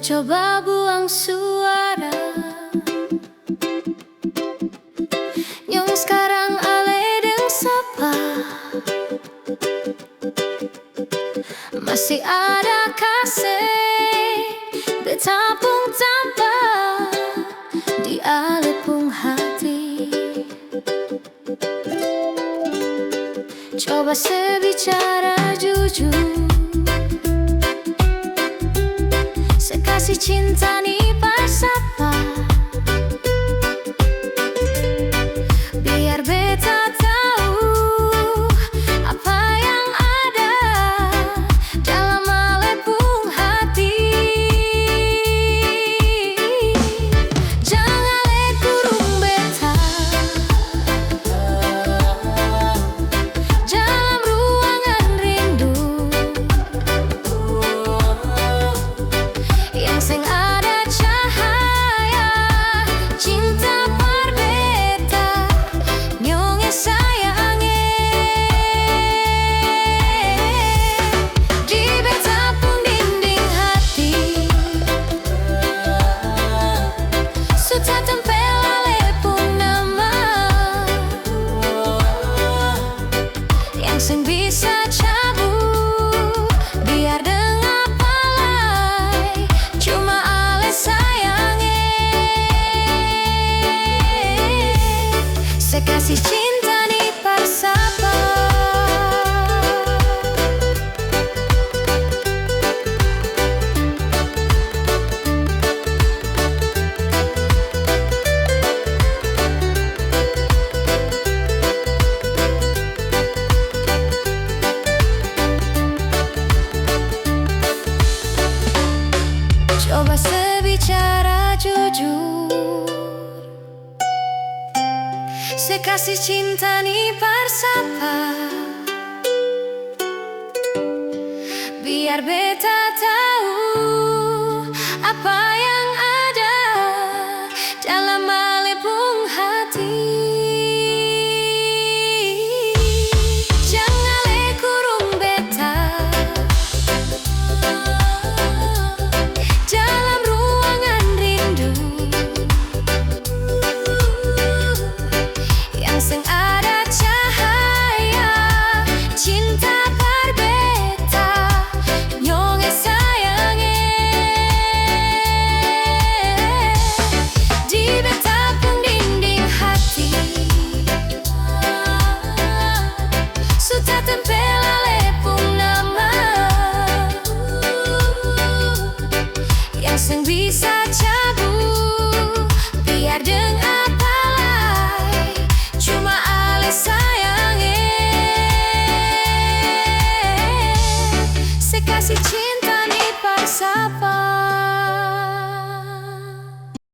coba buang suara, yang sekarang ale deng sapa. Masih ada kasih betapung tanpa di alepung hati. Coba sebicara jujur, sekasih cinta nih bersapa, biar beta tahu apa yang ada dalam alepung hati. Jangan ale kurung beta dalam ruangan rindu, yang seng ada cahaya cinta berbeda nyonge sayange di betapung dinding hati. Sudah tempel alepung nama yang seng bisa cabut, biar dengar palai cuma ale sayange. Sekasih cinta nih bersapa. Coba sebicara jujur, sekasih cinta nih bersapa, biar beta tahu apa yang ada dalam alepung hati. Jangan ale kurung beta dalam ruangan rindu, yang seng ada cahaya cinta berbeda nyonge sayange di betapung dinding hati. Sudah tempel alepung nama yang seng bisa cabut, biar dengar palai cuma ale sayange. Sekasih cinta